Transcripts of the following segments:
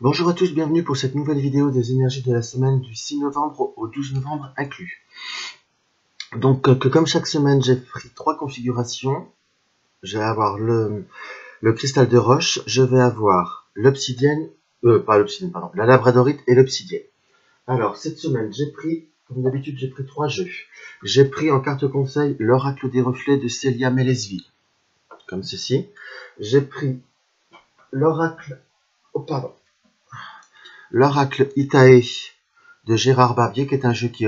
Bonjour à tous, bienvenue pour cette nouvelle vidéo des énergies de la semaine du 6 novembre au 12 novembre inclus. Donc comme chaque semaine j'ai pris trois configurations. Je vais avoir le cristal de roche, je vais avoir l'obsidienne, la labradorite et l'obsidienne. Alors cette semaine j'ai pris, comme d'habitude j'ai pris trois jeux. J'ai pris en carte conseil l'oracle des reflets de Célia Melesville, comme ceci. J'ai pris l'oracle, l'oracle Itae de Gérard Barbier, qui est un jeu qui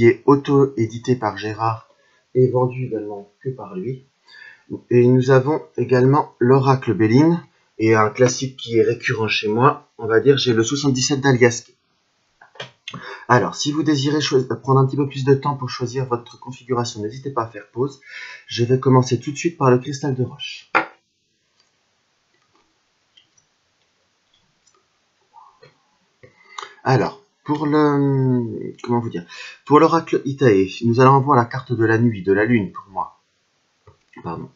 est auto-édité par Gérard et vendu également que par lui. Et nous avons également l'oracle Béline, et un classique qui est récurrent chez moi, on va dire, j'ai le 77 d'Aliasque. Alors, si vous désirez prendre un petit peu plus de temps pour choisir votre configuration, n'hésitez pas à faire pause. Je vais commencer tout de suite par le cristal de roche. Alors, pour l'oracle Itae, nous allons avoir la carte de la nuit, de la lune pour moi. Pardon,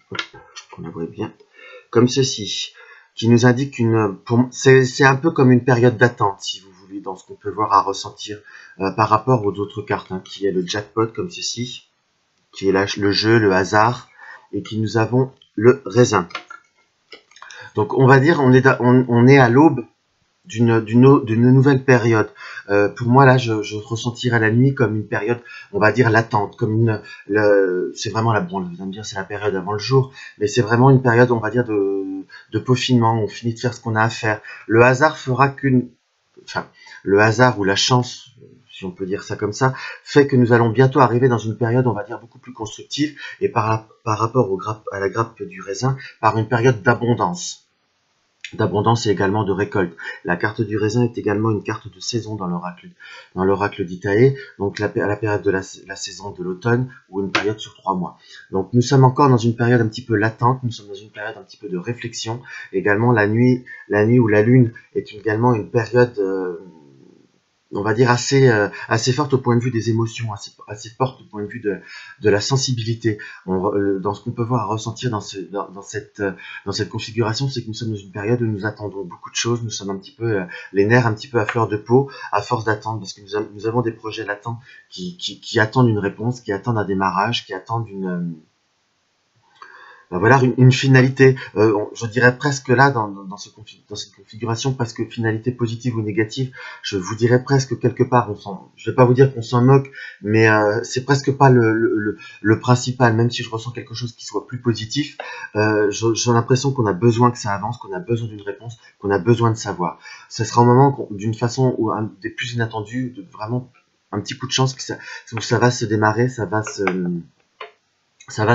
on la voit bien. Comme ceci, qui nous indique c'est un peu comme une période d'attente, si vous voulez, dans ce qu'on peut voir à ressentir par rapport aux autres cartes, qui est le jackpot, comme ceci, qui est là le jeu, le hasard, et qui nous avons le raisin. Donc on va dire, on est à l'aube d'une nouvelle période. Pour moi là, je ressentirais la nuit comme une période, on va dire l'attente, comme c'est vraiment vous allez me dire c'est la période avant le jour, mais c'est vraiment une période, on va dire de peaufinement. On finit de faire ce qu'on a à faire. Le hasard fera le hasard ou la chance, si on peut dire ça comme ça, fait que nous allons bientôt arriver dans une période, on va dire beaucoup plus constructive, et par rapport à la grappe du raisin, par une période d'abondance et également de récolte. La carte du raisin est également une carte de saison dans l'oracle d'Itae, donc à la période de la saison de l'automne, ou une période sur 3 mois. Donc nous sommes encore dans une période un petit peu latente, nous sommes dans une période un petit peu de réflexion. Également la nuit ou la lune est également une période on va dire assez forte au point de vue des émotions, assez forte au point de vue de la sensibilité. Dans ce qu'on peut voir à ressentir dans cette configuration, c'est que nous sommes dans une période où nous attendons beaucoup de choses. Nous sommes un petit peu les nerfs un petit peu à fleur de peau à force d'attendre, parce que nous avons des projets latents qui attendent une réponse, qui attendent un démarrage, qui attendent voilà, une finalité, je dirais presque là, dans cette configuration, presque finalité positive ou négative, je vous dirais presque quelque part, je vais pas vous dire qu'on s'en moque, mais c'est presque pas le principal, même si je ressens quelque chose qui soit plus positif, j'ai l'impression qu'on a besoin que ça avance, qu'on a besoin d'une réponse, qu'on a besoin de savoir. Ce sera un moment d'une façon ou un des plus inattendus, de vraiment un petit coup de chance, où ça va se démarrer, ça va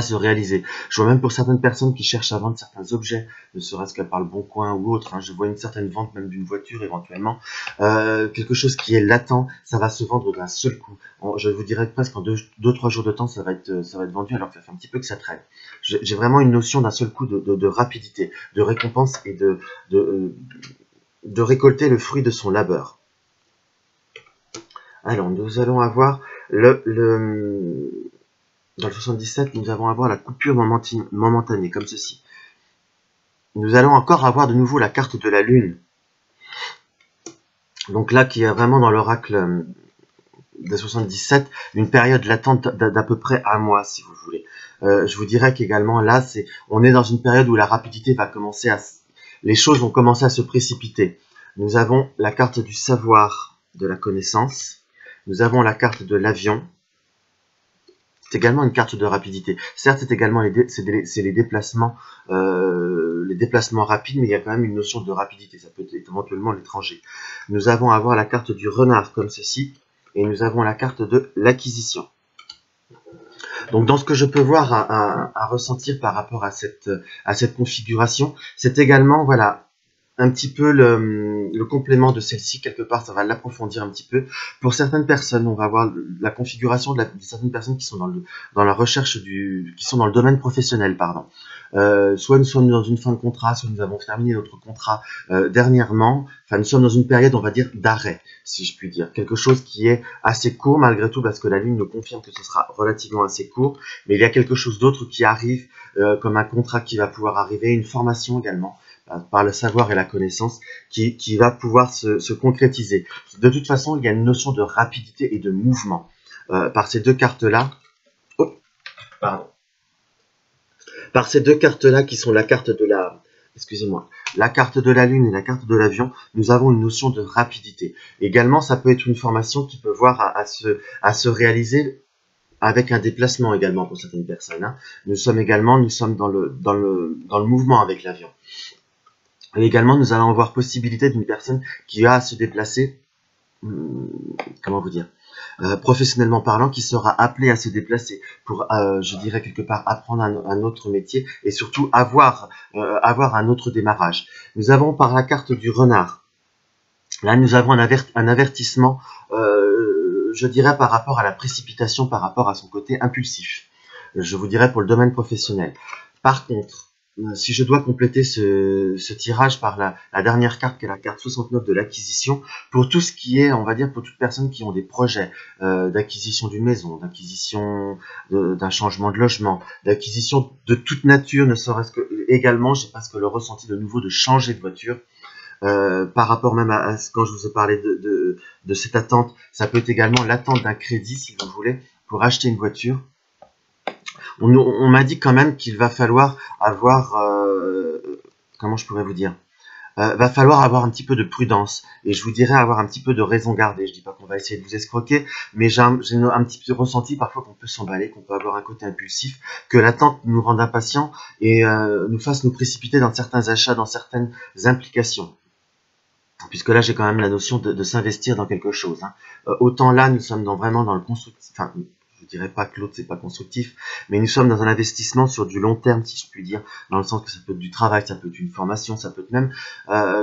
se réaliser. Je vois même pour certaines personnes qui cherchent à vendre certains objets, ne serait-ce qu'à par le bon coin ou autre, je vois une certaine vente même d'une voiture éventuellement, quelque chose qui est latent, ça va se vendre d'un seul coup. Je vous dirais presque en 2-3 jours de temps, ça va être vendu, alors que ça fait un petit peu que ça traîne. J'ai vraiment une notion d'un seul coup de rapidité, de récompense et de récolter le fruit de son labeur. Alors, nous allons avoir dans le 77, nous allons avoir la coupure momentanée, comme ceci. Nous allons encore avoir de nouveau la carte de la lune. Donc là, qui est vraiment dans l'oracle des 77, une période latente d'à peu près un mois, si vous voulez. Je vous dirais qu'également là, on est dans une période où la rapidité va commencer les choses vont commencer à se précipiter. Nous avons la carte du savoir, de la connaissance. Nous avons la carte de l'avion. C'est également une carte de rapidité. Certes, c'est également les déplacements rapides, mais il y a quand même une notion de rapidité. Ça peut être éventuellement l'étranger. Nous avons à avoir la carte du renard comme ceci, et nous avons la carte de l'acquisition. Donc dans ce que je peux voir à ressentir par rapport à cette configuration, c'est également, voilà, un petit peu le complément de celle-ci, quelque part, ça va l'approfondir un petit peu. Pour certaines personnes, on va avoir la configuration de certaines personnes qui sont dans la recherche qui sont dans le domaine professionnel, pardon. Soit nous sommes dans une fin de contrat, soit nous avons terminé notre contrat dernièrement. Enfin, nous sommes dans une période, on va dire, d'arrêt, si je puis dire. Quelque chose qui est assez court, malgré tout, parce que la lune nous confirme que ce sera relativement assez court. Mais il y a quelque chose d'autre qui arrive, comme un contrat qui va pouvoir arriver, une formation également, par le savoir et la connaissance, qui va pouvoir se concrétiser. De toute façon, il y a une notion de rapidité et de mouvement. Par ces deux cartes-là, par ces deux cartes-là qui sont la carte de la, excusez-moi, la carte de la lune et la carte de l'avion, nous avons une notion de rapidité. Également, ça peut être une formation qui peut voir à se réaliser avec un déplacement également pour certaines personnes. Hein. Nous sommes dans le mouvement avec l'avion. Et également, nous allons avoir possibilité d'une personne qui a à se déplacer, comment vous dire, professionnellement parlant, qui sera appelé à se déplacer pour, je dirais quelque part, apprendre un autre métier et surtout avoir un autre démarrage. Nous avons par la carte du renard. Là, nous avons un avertissement, je dirais, par rapport à la précipitation, par rapport à son côté impulsif. Je vous dirais pour le domaine professionnel. Par contre, si je dois compléter ce tirage par la dernière carte, qui est la carte 69 de l'acquisition, pour tout ce qui est, on va dire, pour toutes personnes qui ont des projets d'acquisition d'une maison, d'acquisition d'un changement de logement, d'acquisition de toute nature, ne serait-ce que également, j'ai presque le ressenti de nouveau de changer de voiture. Par rapport même à quand je vous ai parlé de cette attente, ça peut être également l'attente d'un crédit, si vous voulez, pour acheter une voiture. On m'a dit quand même qu'il va falloir avoir, comment je pourrais vous dire, va falloir avoir un petit peu de prudence, et je vous dirais avoir un petit peu de raison gardée. Je dis pas qu'on va essayer de vous escroquer, mais j'ai un petit peu ressenti parfois qu'on peut s'emballer, qu'on peut avoir un côté impulsif, que l'attente nous rende impatients et nous fasse nous précipiter dans certains achats, dans certaines implications. Puisque là j'ai quand même la notion de s'investir dans quelque chose. Hein. Autant là nous sommes vraiment dans le constructif, enfin je dirais pas que l'autre c'est pas constructif, mais nous sommes dans un investissement sur du long terme, si je puis dire, dans le sens que ça peut être du travail, ça peut être une formation, ça peut être même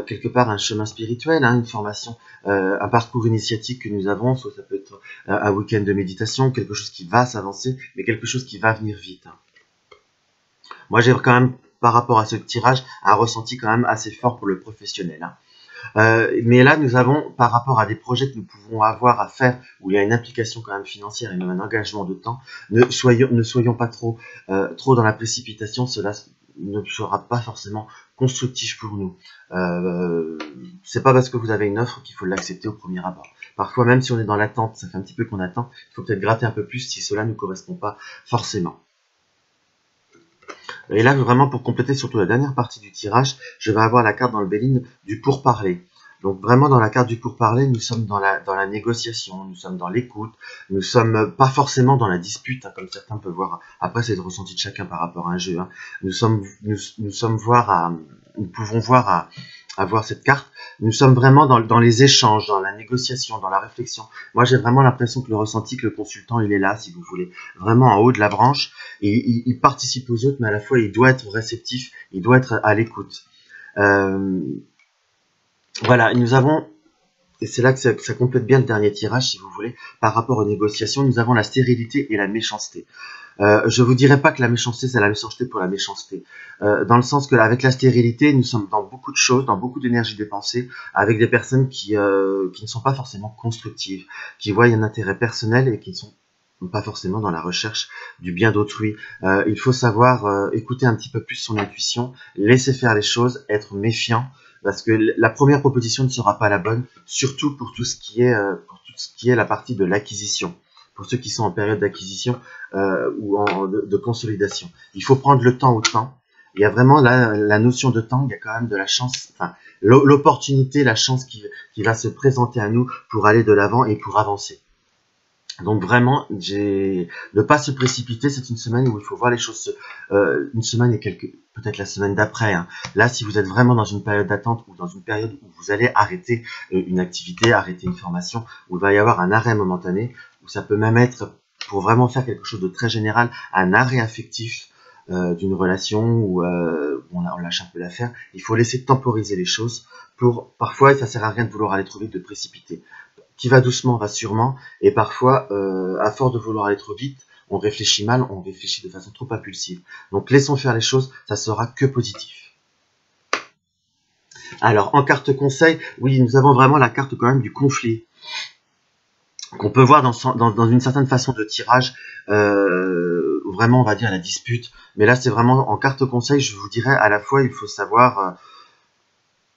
quelque part un chemin spirituel, hein, une formation, un parcours initiatique que nous avons, soit ça peut être un week-end de méditation, quelque chose qui va s'avancer, mais quelque chose qui va venir vite. Hein. Moi j'ai quand même, par rapport à ce tirage, un ressenti quand même assez fort pour le professionnel. Hein. Mais là, nous avons, par rapport à des projets que nous pouvons avoir à faire, où il y a une implication quand même financière et même un engagement de temps, ne soyons pas trop dans la précipitation, cela ne sera pas forcément constructif pour nous. C'est pas parce que vous avez une offre qu'il faut l'accepter au premier abord. Parfois, même si on est dans l'attente, ça fait un petit peu qu'on attend, il faut peut-être gratter un peu plus si cela ne nous correspond pas forcément. Et là, vraiment, pour compléter surtout la dernière partie du tirage, je vais avoir la carte dans le Béline du pourparler. Donc vraiment, dans la carte du pourparler, nous sommes dans la négociation, nous sommes dans l'écoute, nous sommes pas forcément dans la dispute, hein, comme certains peuvent voir. Après, c'est le ressenti de chacun par rapport à un jeu. Hein. Nous pouvons voir à voir cette carte. Nous sommes vraiment dans les échanges, dans la négociation, dans la réflexion. Moi, j'ai vraiment l'impression que le ressenti, que le consultant, il est là, si vous voulez, vraiment en haut de la branche, et il participe aux autres, mais à la fois, il doit être réceptif, il doit être à l'écoute. Voilà, nous avons, et c'est là que ça complète bien le dernier tirage, si vous voulez, par rapport aux négociations, nous avons la stérilité et la méchanceté. Je vous dirais pas que la méchanceté, c'est la méchanceté pour la méchanceté. Dans le sens que avec la stérilité, nous sommes dans beaucoup de choses, dans beaucoup d'énergie dépensée, avec des personnes qui ne sont pas forcément constructives, qui voient un intérêt personnel et qui ne sont pas forcément dans la recherche du bien d'autrui. Il faut savoir écouter un petit peu plus son intuition, laisser faire les choses, être méfiant, parce que la première proposition ne sera pas la bonne, surtout pour tout ce qui est la partie de l'acquisition. Pour ceux qui sont en période d'acquisition ou de consolidation. Il faut prendre le temps au temps. Il y a vraiment la notion de temps, il y a quand même de la chance, enfin, l'opportunité, la chance qui va se présenter à nous pour aller de l'avant et pour avancer. Donc vraiment, ne pas se précipiter, c'est une semaine où il faut voir les choses, une semaine et peut-être la semaine d'après. Hein. Là, si vous êtes vraiment dans une période d'attente ou dans une période où vous allez arrêter une activité, arrêter une formation, où il va y avoir un arrêt momentané, où ça peut même être, pour vraiment faire quelque chose de très général, un arrêt affectif d'une relation où on lâche un peu l'affaire. Il faut laisser temporiser les choses. Parfois, ça sert à rien de vouloir aller trop vite, de précipiter. Qui va doucement va sûrement, et parfois, à force de vouloir aller trop vite, on réfléchit mal, on réfléchit de façon trop impulsive. Donc laissons faire les choses, ça sera que positif. Alors, en carte conseil, oui, nous avons vraiment la carte quand même du conflit, qu'on peut voir dans une certaine façon de tirage, vraiment on va dire la dispute, mais là c'est vraiment en carte conseil, je vous dirais à la fois il faut savoir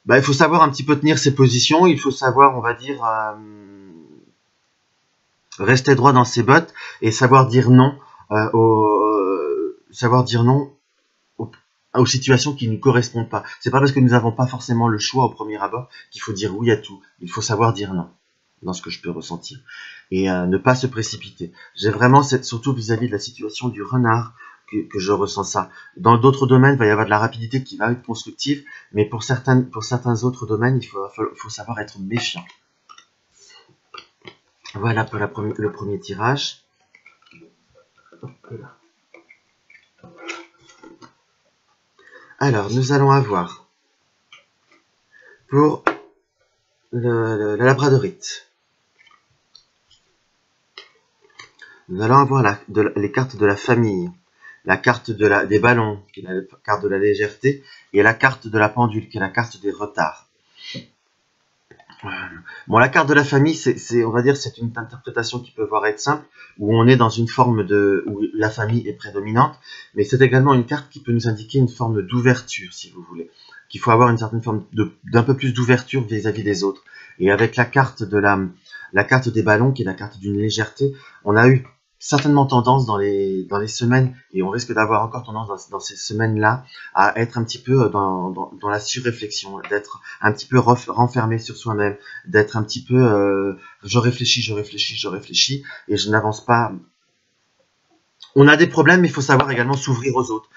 il faut savoir un petit peu tenir ses positions, il faut savoir, on va dire, rester droit dans ses bottes et savoir dire non, savoir dire non aux situations qui ne nous correspondent pas. C'est pas parce que nous n'avons pas forcément le choix au premier abord qu'il faut dire oui à tout. Il faut savoir dire non, dans ce que je peux ressentir. Et ne pas se précipiter. J'ai vraiment, surtout vis-à-vis de la situation du renard, que je ressens ça. Dans d'autres domaines, il va y avoir de la rapidité qui va être constructive, mais pour certains autres domaines, il faut savoir être méfiant. Voilà pour le premier tirage. Alors, nous allons avoir pour la labradorite. Nous allons avoir les cartes de la famille, la carte des ballons, qui est la carte de la légèreté, et la carte de la pendule, qui est la carte des retards. Bon, la carte de la famille, on va dire, c'est une interprétation qui peut voir être simple, où on est dans une forme où la famille est prédominante, mais c'est également une carte qui peut nous indiquer une forme d'ouverture, si vous voulez, qu'il faut avoir une certaine forme d'un peu plus d'ouverture vis-à-vis des autres. Et avec la carte la carte des ballons, qui est la carte d'une légèreté, on a eu certainement tendance dans les semaines, et on risque d'avoir encore tendance dans ces semaines-là, à être un petit peu dans la surréflexion, d'être un petit peu renfermé sur soi-même, d'être un petit peu je réfléchis, et je n'avance pas. On a des problèmes, mais il faut savoir également s'ouvrir aux autres,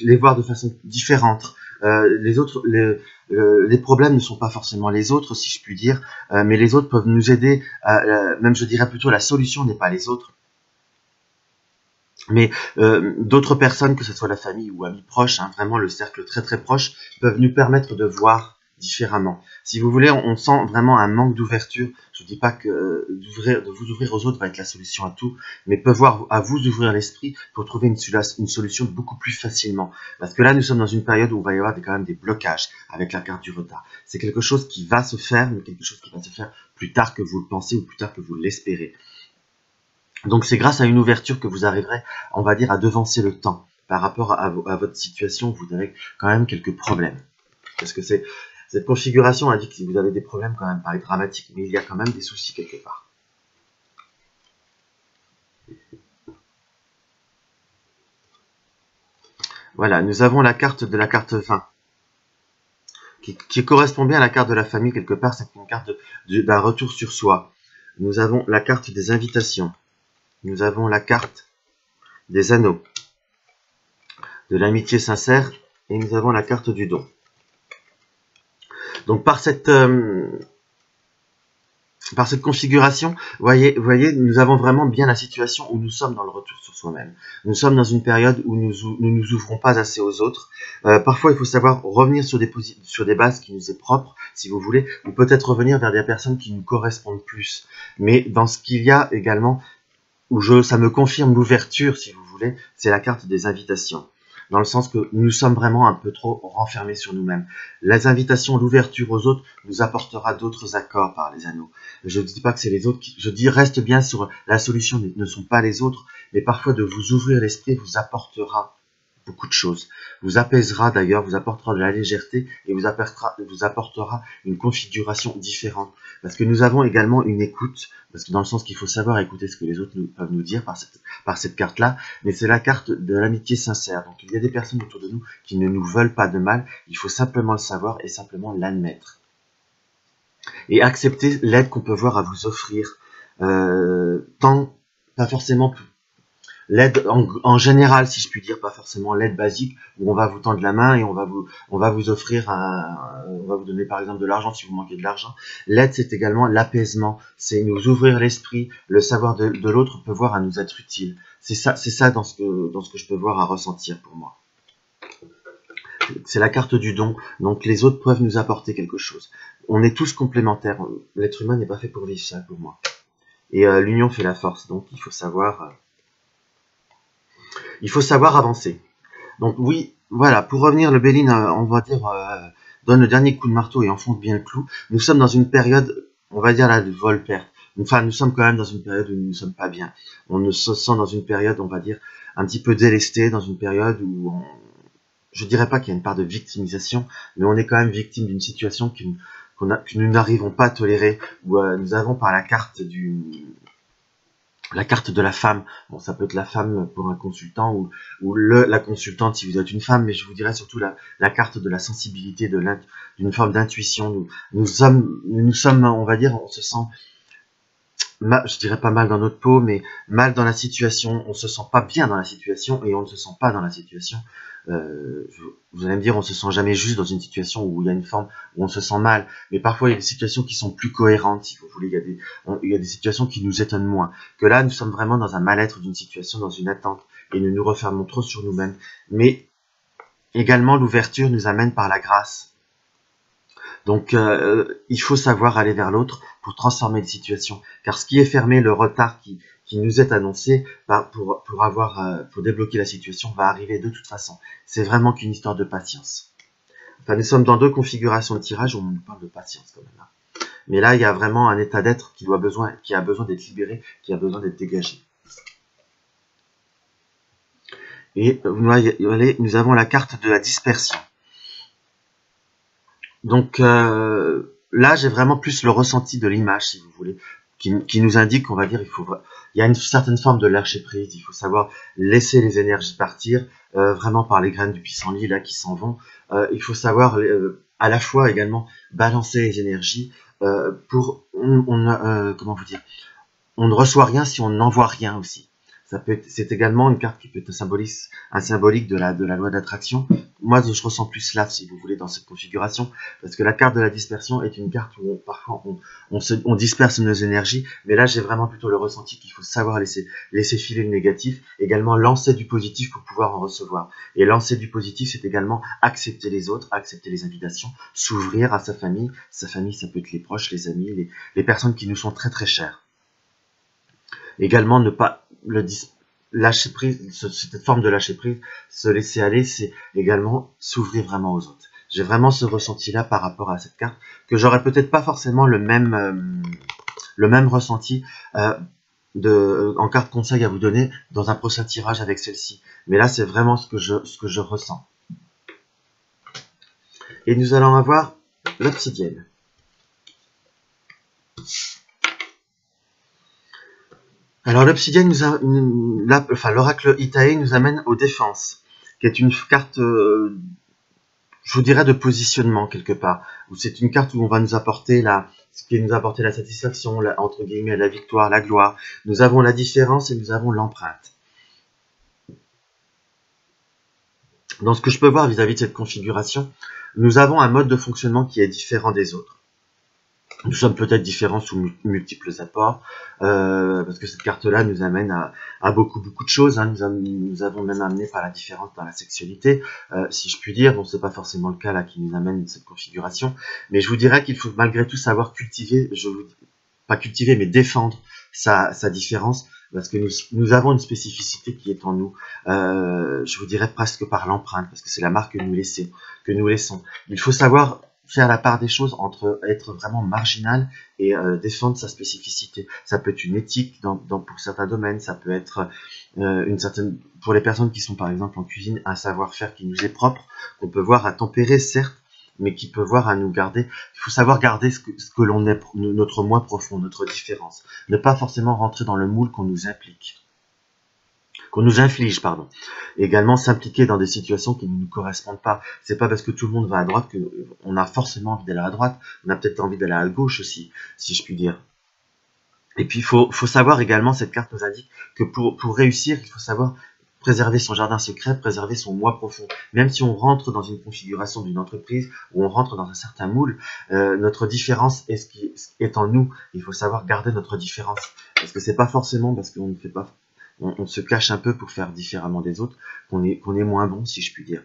les voir de façon différente. Les problèmes ne sont pas forcément les autres, si je puis dire, mais les autres peuvent nous aider, même je dirais plutôt la solution n'est pas les autres. Mais d'autres personnes, que ce soit la famille ou amis proches, hein, vraiment le cercle très très proche, peuvent nous permettre de voir différemment. Si vous voulez, on sent vraiment un manque d'ouverture. Je ne dis pas que de vous ouvrir aux autres va être la solution à tout, mais peut voir à vous ouvrir l'esprit pour trouver une solution beaucoup plus facilement. Parce que là, nous sommes dans une période où il va y avoir quand même des blocages avec la carte du retard. C'est quelque chose qui va se faire, mais quelque chose qui va se faire plus tard que vous le pensez ou plus tard que vous l'espérez. Donc c'est grâce à une ouverture que vous arriverez, on va dire, à devancer le temps. Par rapport à votre situation, vous avez quand même quelques problèmes. Parce que cette configuration indique que vous avez des problèmes quand même, paraît dramatique, mais il y a quand même des soucis quelque part. Voilà, nous avons la carte de la carte 20. Qui correspond bien à la carte de la famille quelque part, c'est une carte d'un retour sur soi. Nous avons la carte des invitations. Nous avons la carte des anneaux, de l'amitié sincère, et nous avons la carte du don. Donc par cette configuration, voyez, nous avons vraiment bien la situation où nous sommes dans le retour sur soi-même. Nous sommes dans une période où nous nous ouvrons pas assez aux autres. Parfois, il faut savoir revenir sur des bases qui nous est propres, si vous voulez, ou peut-être revenir vers des personnes qui nous correspondent plus. Mais dans ce qu'il y a également, où ça me confirme l'ouverture, si vous voulez, c'est la carte des invitations. Dans le sens que nous sommes vraiment un peu trop renfermés sur nous-mêmes. Les invitations, l'ouverture aux autres nous apportera d'autres accords par les anneaux. Je ne dis pas que c'est les autres, je dis reste bien sur la solution, ne sont pas les autres, mais parfois de vous ouvrir l'esprit vous apportera beaucoup de choses. Vous apaisera d'ailleurs, vous apportera de la légèreté et vous apportera une configuration différente. Parce que nous avons également une écoute, parce que dans le sens qu'il faut savoir écouter ce que les autres peuvent nous dire par cette carte-là, mais c'est la carte de l'amitié sincère. Donc il y a des personnes autour de nous qui ne nous veulent pas de mal, il faut simplement le savoir et simplement l'admettre. Et accepter l'aide qu'on peut voir à vous offrir, pas forcément l'aide en général, si je puis dire, pas forcément l'aide basique où on va vous tendre la main et on va vous offrir on va vous donner par exemple de l'argent si vous manquez de l'argent. L'aide, c'est également l'apaisement, c'est nous ouvrir l'esprit, le savoir de l'autre peut voir à nous être utile. C'est ça dans ce que je peux voir à ressentir pour moi. C'est la carte du don, donc les autres peuvent nous apporter quelque chose. On est tous complémentaires, l'être humain n'est pas fait pour vivre seul pour moi. Et l'union fait la force, donc il faut savoir avancer. Donc oui, voilà, pour revenir, le Béline, on va dire, donne le dernier coup de marteau et enfonce bien le clou. Nous sommes dans une période, on va dire là, de vol-perte. Enfin, nous sommes quand même dans une période où nous ne sommes pas bien. On se sent dans une période, on va dire, un petit peu délestée, dans une période où je dirais pas qu'il y a une part de victimisation, mais on est quand même victime d'une situation que nous n'arrivons pas à tolérer, où nous avons par la carte de la femme. Bon, ça peut être la femme pour un consultant ou la consultante si vous êtes une femme, mais je vous dirais surtout la carte de la sensibilité, d'une forme d'intuition. Nous sommes, on va dire, on se sent, je dirais pas mal dans notre peau, mais mal dans la situation. On se sent pas bien dans la situation et on ne se sent pas dans la situation. Vous allez me dire, on se sent jamais juste dans une situation où il y a une forme où on se sent mal, mais parfois il y a des situations qui sont plus cohérentes, si vous voulez. Il y a des situations qui nous étonnent moins. Que là, nous sommes vraiment dans un mal-être d'une situation, dans une attente, et nous nous refermons trop sur nous-mêmes. Mais également, l'ouverture nous amène par la grâce. Donc, il faut savoir aller vers l'autre pour transformer les situations. Car ce qui est fermé, le retard qui nous est annoncé pour débloquer la situation va arriver de toute façon. C'est vraiment qu'une histoire de patience. Enfin, nous sommes dans 2 configurations de tirage où on nous parle de patience quand même. Là. Mais là, il y a vraiment un état d'être qui a besoin d'être libéré, qui a besoin d'être dégagé. Et nous avons la carte de la dispersion. Donc là, j'ai vraiment plus le ressenti de l'image, si vous voulez, qui nous indique, on va dire, il y a une certaine forme de lâcher prise. Il faut savoir laisser les énergies partir, vraiment par les graines du pissenlit là qui s'en vont. Il faut savoir à la fois également balancer les énergies comment vous dire, on ne reçoit rien si on n'envoie rien aussi. C'est également une carte qui peut être un symbolique de la loi d'attraction. Moi, je ressens plus cela, si vous voulez, dans cette configuration, parce que la carte de la dispersion est une carte où parfois on disperse nos énergies, mais là, j'ai vraiment plutôt le ressenti qu'il faut savoir laisser filer le négatif, également lancer du positif pour pouvoir en recevoir. Et lancer du positif, c'est également accepter les autres, accepter les invitations, s'ouvrir à sa famille. Sa famille, ça peut être les proches, les amis, les personnes qui nous sont très très chères. Également, ne pas lâcher prise, cette forme de lâcher prise, se laisser aller, c'est également s'ouvrir vraiment aux autres. J'ai vraiment ce ressenti-là par rapport à cette carte, que j'aurais peut-être pas forcément le même ressenti en carte conseil à vous donner dans un prochain tirage avec celle-ci. Mais là, c'est vraiment ce que je ressens. Et nous allons avoir l'obsidienne. Alors l'obsidienne l'oracle Itae nous amène aux défenses, qui est une carte, je vous dirais, de positionnement quelque part. Où c'est une carte où on va nous apporter la satisfaction, entre guillemets, la victoire, la gloire. Nous avons la différence et nous avons l'empreinte. Dans ce que je peux voir vis-à-vis de cette configuration, nous avons un mode de fonctionnement qui est différent des autres. Nous sommes peut-être différents sous multiples apports, parce que cette carte-là nous amène à beaucoup de choses. Hein. Nous avons même amené par la différence dans la sexualité, si je puis dire. Bon, c'est pas forcément le cas là qui nous amène cette configuration, mais je vous dirais qu'il faut malgré tout savoir cultiver, pas cultiver, mais défendre sa différence, parce que nous avons une spécificité qui est en nous. Je vous dirais presque par l'empreinte, parce que c'est la marque que nous laissons. Il faut savoir faire la part des choses entre être vraiment marginal et défendre sa spécificité. Ça peut être une éthique pour certains domaines, ça peut être pour les personnes qui sont par exemple en cuisine, un savoir-faire qui nous est propre, qu'on peut voir à tempérer certes, mais qui peut voir à nous garder. Il faut savoir garder ce que l'on est, notre moi profond, notre différence. Ne pas forcément rentrer dans le moule qu'on nous inflige, pardon. Et également s'impliquer dans des situations qui ne nous correspondent pas. C'est pas parce que tout le monde va à droite qu'on a forcément envie d'aller à droite. On a peut-être envie d'aller à gauche aussi, si je puis dire. Et puis il faut savoir également, cette carte nous indique que pour réussir, il faut savoir préserver son jardin secret, préserver son moi profond. Même si on rentre dans une configuration d'une entreprise, ou on rentre dans un certain moule, notre différence est ce qui est en nous. Il faut savoir garder notre différence. Parce que c'est pas forcément parce qu'on ne fait pas, on se cache un peu pour faire différemment des autres, qu'on est moins bon, si je puis dire.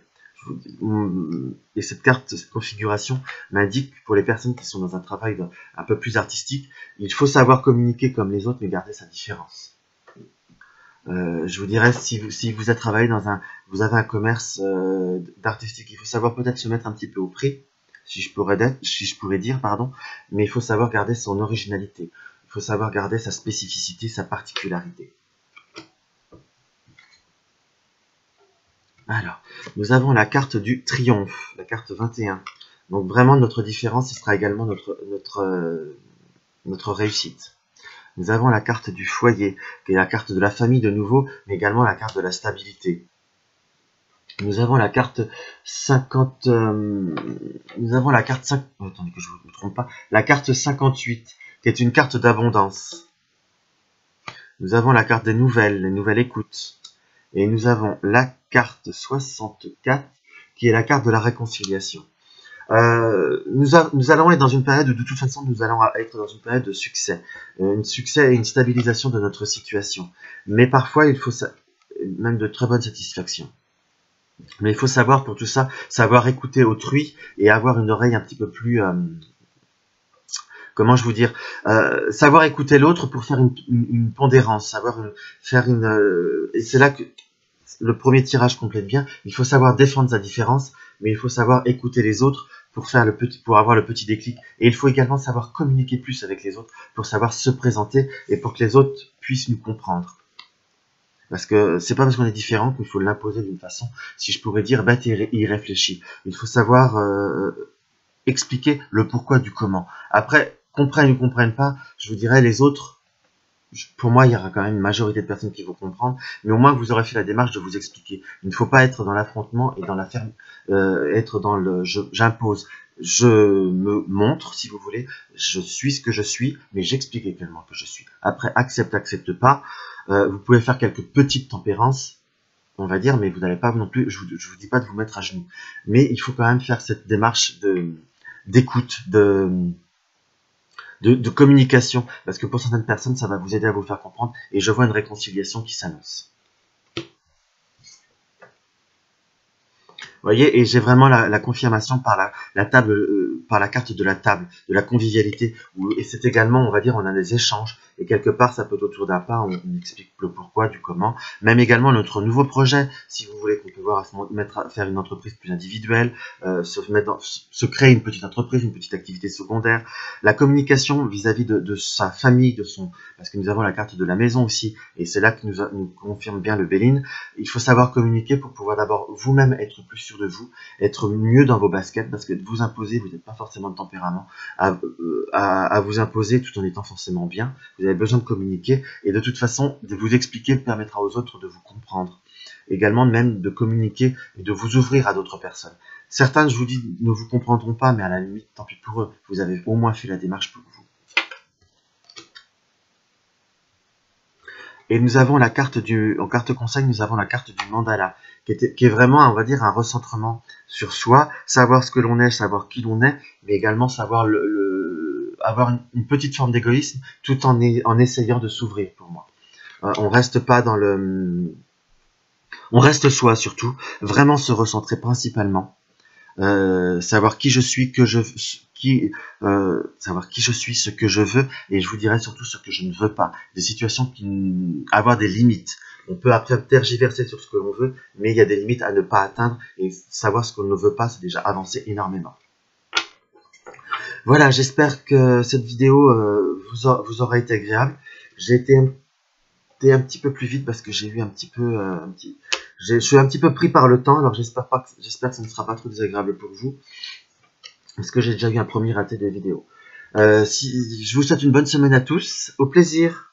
Et cette configuration m'indique, pour les personnes qui sont dans un travail un peu plus artistique, il faut savoir communiquer comme les autres, mais garder sa différence. Je vous dirais, si vous êtes travaillé vous avez un commerce d'artistique, il faut savoir peut-être se mettre un petit peu au prix, si je pourrais dire, pardon, mais il faut savoir garder son originalité. Il faut savoir garder sa spécificité, sa particularité. Alors, nous avons la carte du triomphe, la carte 21. Donc vraiment, notre différence, ce sera également notre réussite. Nous avons la carte du foyer, qui est la carte de la famille de nouveau, mais également la carte de la stabilité. Nous avons la carte 50... nous avons la carte 5... Oh, attendez que je ne me trompe pas. La carte 58, qui est une carte d'abondance. Nous avons la carte des nouvelles, les nouvelles écoutes. Et nous avons la carte 64, qui est la carte de la réconciliation. Nous allons être dans une période où de toute façon nous allons être dans une période de succès, succès et une stabilisation de notre situation. Mais parfois il faut même de très bonnes satisfactions. Mais il faut savoir pour tout ça, savoir écouter autrui et avoir une oreille un petit peu plus, comment je vous dire, savoir écouter l'autre pour faire une pondérance, et c'est là que le premier tirage complète bien. Il faut savoir défendre sa différence, mais il faut savoir écouter les autres pour avoir le petit déclic. Et il faut également savoir communiquer plus avec les autres pour savoir se présenter et pour que les autres puissent nous comprendre. Parce que c'est pas parce qu'on est différent qu'il faut l'imposer d'une façon, si je pourrais dire, bête et irréfléchie. Il faut savoir expliquer le pourquoi du comment. Après, comprennent ou comprennent pas, je vous dirais, les autres, pour moi, il y aura quand même une majorité de personnes qui vont comprendre, mais au moins vous aurez fait la démarche de vous expliquer. Il ne faut pas être dans l'affrontement et dans la ferme, être dans le j'impose. Je me montre, si vous voulez, je suis ce que je suis, mais j'explique également que je suis. Après, accepte pas. Vous pouvez faire quelques petites tempérances, on va dire, mais vous n'allez pas non plus, je vous dis pas de vous mettre à genoux. Mais il faut quand même faire cette démarche d'écoute, de communication, parce que pour certaines personnes, ça va vous aider à vous faire comprendre, et je vois une réconciliation qui s'annonce. Vous voyez, et j'ai vraiment la confirmation par la table, par la carte de la table, de la convivialité, et c'est également, on va dire, on a des échanges, et quelque part, ça peut être autour d'un pas, on explique le pourquoi, du comment, même également notre nouveau projet, si vous voulez qu'on peut voir faire une entreprise plus individuelle, se créer une petite entreprise, une petite activité secondaire, la communication vis-à-vis de sa famille, parce que nous avons la carte de la maison aussi, et c'est là que nous confirme bien le Béline. Il faut savoir communiquer pour pouvoir d'abord vous-même être plus sûr de vous, être mieux dans vos baskets, parce que de vous imposer, vous n'êtes pas forcément de tempérament à vous imposer tout en étant forcément bien. Vous avez besoin de communiquer, et de toute façon, de vous expliquer permettra aux autres de vous comprendre. Également, même de communiquer et de vous ouvrir à d'autres personnes. Certains, je vous dis, ne vous comprendront pas, mais à la limite, tant pis pour eux. Vous avez au moins fait la démarche pour vous. Et nous avons la carte en carte conseil, nous avons la carte du mandala, qui est vraiment, on va dire, un recentrement sur soi, savoir ce que l'on est, savoir qui l'on est, mais également savoir avoir une petite forme d'égoïsme, tout en essayant de s'ouvrir, pour moi. On reste pas dans on reste soi, surtout, vraiment se recentrer principalement. Savoir qui je suis, savoir qui je suis, ce que je veux, et je vous dirai surtout ce que je ne veux pas. Des situations avoir des limites. On peut après tergiverser sur ce que l'on veut, mais il y a des limites à ne pas atteindre, et savoir ce qu'on ne veut pas, c'est déjà avancer énormément. Voilà, j'espère que cette vidéo vous aura été agréable. J'ai été un petit peu plus vite parce que j'ai eu un petit peu je suis un petit peu pris par le temps, alors j'espère que ça ne sera pas trop désagréable pour vous, parce que j'ai déjà eu un premier raté de vidéo. Je vous souhaite une bonne semaine à tous, au plaisir.